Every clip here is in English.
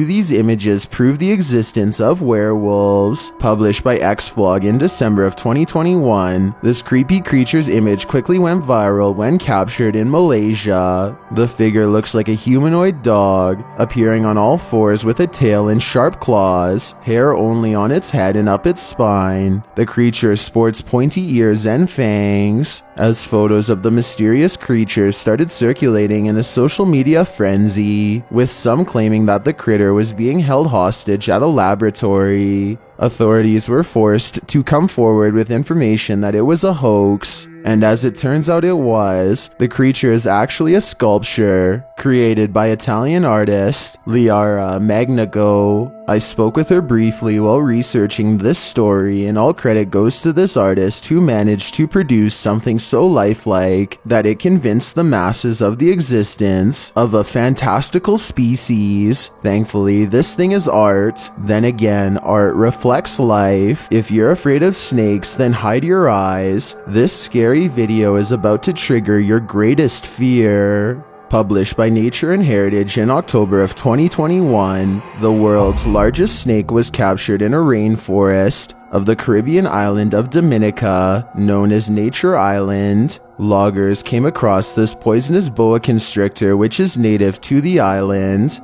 These images prove the existence of werewolves. Published by Xvlog in December of 2021, this creepy creature's image quickly went viral when captured in Malaysia. The figure looks like a humanoid dog, appearing on all fours with a tail and sharp claws, hair only on its head and up its spine. The creature sports pointy ears and fangs. As photos of the mysterious creature started circulating in a social media frenzy, with some claiming that the critter was being held hostage at a laboratory. Authorities were forced to come forward with information that it was a hoax, and as it turns out it was. The creature is actually a sculpture created by Italian artist Liara Magnago. I spoke with her briefly while researching this story, and all credit goes to this artist who managed to produce something so lifelike that it convinced the masses of the existence of a fantastical species. Thankfully, this thing is art. Then again, art reflects life. If you're afraid of snakes, then hide your eyes. This scary video is about to trigger your greatest fear. Published by Nature and Heritage in October of 2021, the world's largest snake was captured in a rainforest of the Caribbean island of Dominica, known as Nature Island. Loggers came across this poisonous boa constrictor, which is native to the island.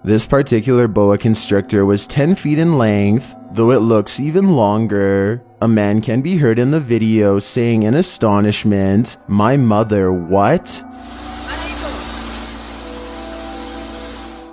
This particular boa constrictor was 10 feet in length, though it looks even longer. A man can be heard in the video saying in astonishment, "My mother, what?"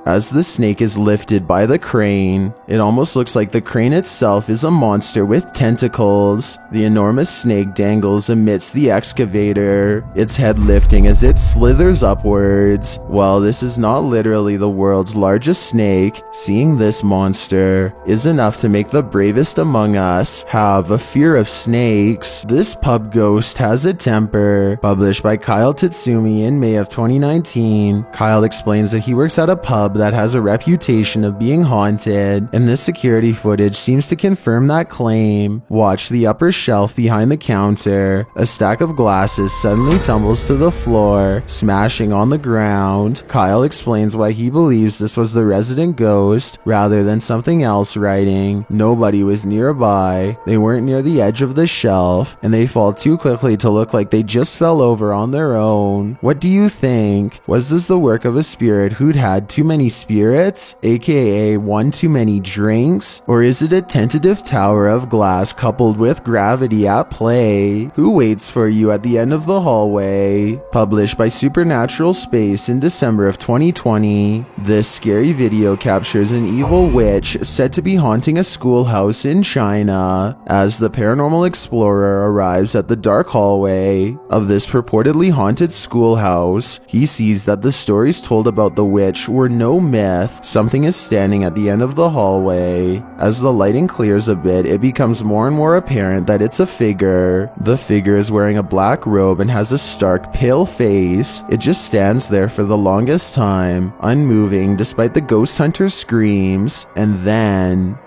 As the snake is lifted by the crane, it almost looks like the crane itself is a monster with tentacles. The enormous snake dangles amidst the excavator, its head lifting as it slithers upwards. While this is not literally the world's largest snake, seeing this monster is enough to make the bravest among us have a fear of snakes. This pub ghost has a temper. Published by Kyle Tatsumi in May of 2019, Kyle explains that he works at a pub that has a reputation of being haunted, and this security footage seems to confirm that claim. Watch the upper shelf behind the counter. A stack of glasses suddenly tumbles to the floor, smashing on the ground. Kyle explains why he believes this was the resident ghost rather than something else, writing, "Nobody was nearby, they weren't near the edge of the shelf, and they fall too quickly to look like they just fell over on their own." What do you think? Was this the work of a spirit who'd had too many spirits, aka one too many drinks? Or is it a tentative tower of glass coupled with gravity at play? Who waits for you at the end of the hallway? Published by Supernatural Space in December of 2020, this scary video captures an evil witch said to be haunting a schoolhouse in China. As the paranormal explorer arrives at the dark hallway of this purportedly haunted schoolhouse, he sees that the stories told about the witch were no myth. Something is standing at the end of the hallway. As the lighting clears a bit, it becomes more and more apparent that it's a figure. The figure is wearing a black robe and has a stark, pale face. It just stands there for the longest time, unmoving despite the ghost hunter's screams, and then...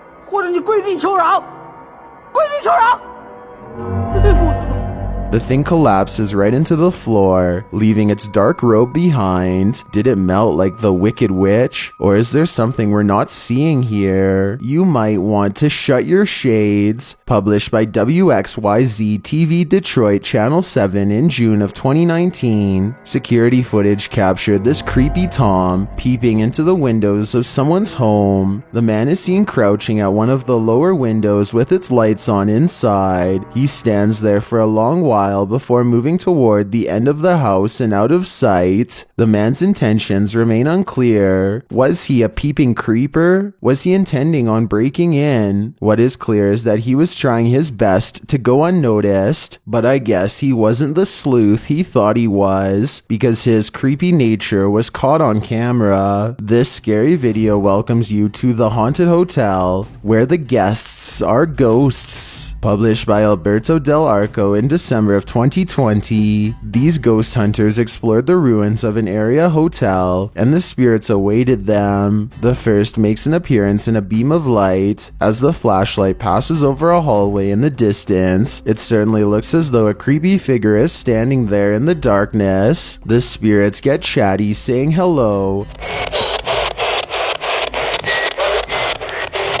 the thing collapses right into the floor, leaving its dark robe behind. Did it melt like the Wicked Witch? Or is there something we're not seeing here? You might want to shut your shades. Published by WXYZ TV Detroit Channel 7 in June of 2019, security footage captured this creepy Tom peeping into the windows of someone's home. The man is seen crouching at one of the lower windows with its lights on inside. He stands there for a long while before moving toward the end of the house and out of sight. The man's intentions remain unclear. Was he a peeping creeper? Was he intending on breaking in? What is clear is that he was trying his best to go unnoticed, but I guess he wasn't the sleuth he thought he was, because his creepy nature was caught on camera. This scary video welcomes you to the haunted hotel, where the guests are ghosts. Published by Alberto Del Arco in December of 2020, these ghost hunters explored the ruins of an area hotel, and the spirits awaited them. The first makes an appearance in a beam of light. As the flashlight passes over a hallway in the distance, it certainly looks as though a creepy figure is standing there in the darkness. The spirits get chatty, saying hello.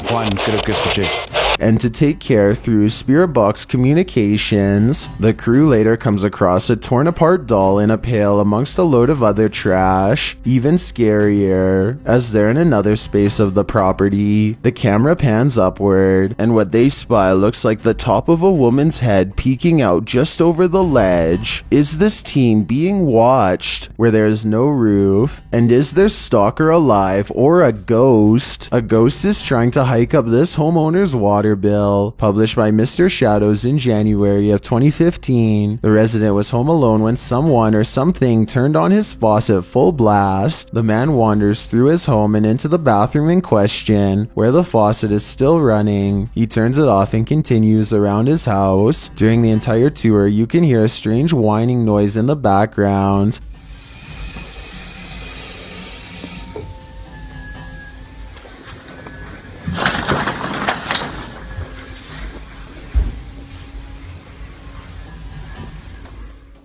Juan, creo que escuché. And to take care through spirit box communications. The crew later comes across a torn apart doll in a pail amongst a load of other trash. Even scarier, as they're in another space of the property, the camera pans upward, and what they spy looks like the top of a woman's head peeking out just over the ledge. Is this team being watched where there is no roof? And is their stalker alive or a ghost? A ghost is trying to hike up this homeowner's water bill. Published by Mr. Shadows in January of 2015. The resident was home alone when someone or something turned on his faucet full blast. The man wanders through his home and into the bathroom in question, where the faucet is still running. He turns it off and continues around his house. During the entire tour, you can hear a strange whining noise in the background.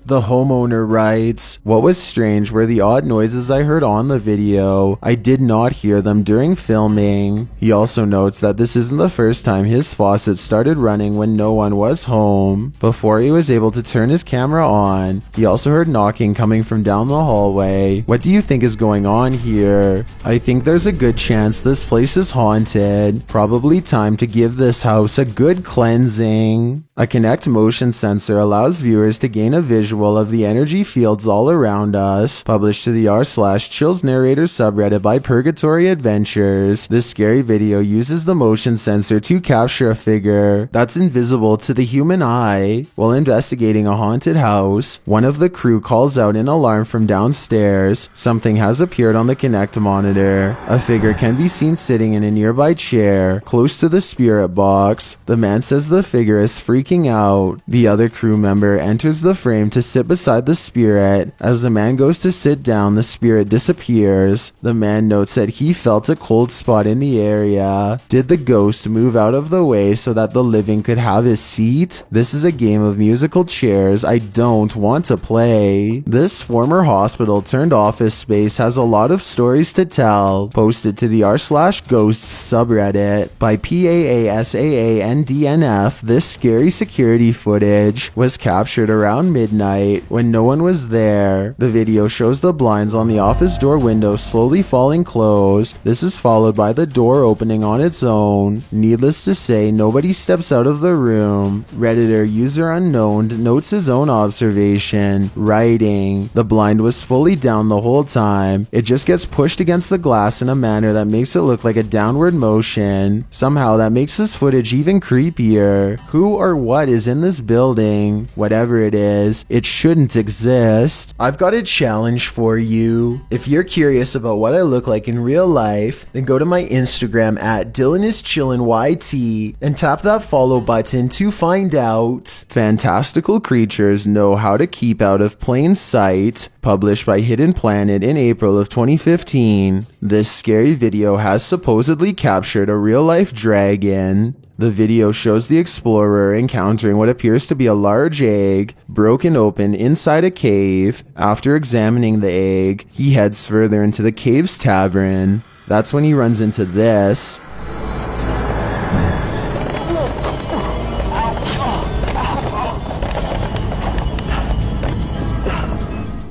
The homeowner writes, "What was strange were the odd noises I heard on the video. I did not hear them during filming." He also notes that this isn't the first time his faucet started running when no one was home. Before he was able to turn his camera on, he also heard knocking coming from down the hallway. What do you think is going on here? I think there's a good chance this place is haunted. Probably time to give this house a good cleansing. A Kinect motion sensor allows viewers to gain a visual of the energy fields all around us. Published to the r/Chills Narrator subreddit by Purgatory Adventures. This scary video uses the motion sensor to capture a figure that's invisible to the human eye. While investigating a haunted house, one of the crew calls out an alarm from downstairs. Something has appeared on the Kinect monitor. A figure can be seen sitting in a nearby chair, close to the spirit box. The man says the figure is freaking out. The other crew member enters the frame to sit beside the spirit. As the man goes to sit down, the spirit disappears. The man notes that he felt a cold spot in the area. Did the ghost move out of the way so that the living could have his seat? This is a game of musical chairs I don't want to play. This former hospital turned office space has a lot of stories to tell. Posted to the r/Ghosts subreddit by PAASAANDNF. This scary security footage was captured around midnight when no one was there. The video shows the blinds on the office door window slowly falling closed. This is followed by the door opening on its own. Needless to say, nobody steps out of the room. Redditor user unknown notes his own observation, writing, "The blind was fully down the whole time. It just gets pushed against the glass in a manner that makes it look like a downward motion. Somehow that makes this footage even creepier. Who or what is in this building? Whatever it is, it shouldn't exist." I've got a challenge for you. If you're curious about what I look like in real life, then go to my Instagram at DylanIsChillinYT and tap that follow button to find out. Fantastical creatures know how to keep out of plain sight. Published by Hidden Planet in April of 2015. This scary video has supposedly captured a real-life dragon. The video shows the explorer encountering what appears to be a large egg, broken open inside a cave. After examining the egg, he heads further into the cave's tavern. That's when he runs into this.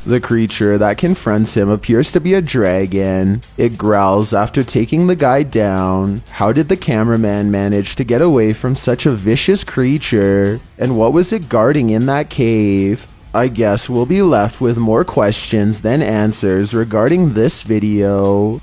The creature that confronts him appears to be a dragon. It growls after taking the guy down. How did the cameraman manage to get away from such a vicious creature? And what was it guarding in that cave? I guess we'll be left with more questions than answers regarding this video.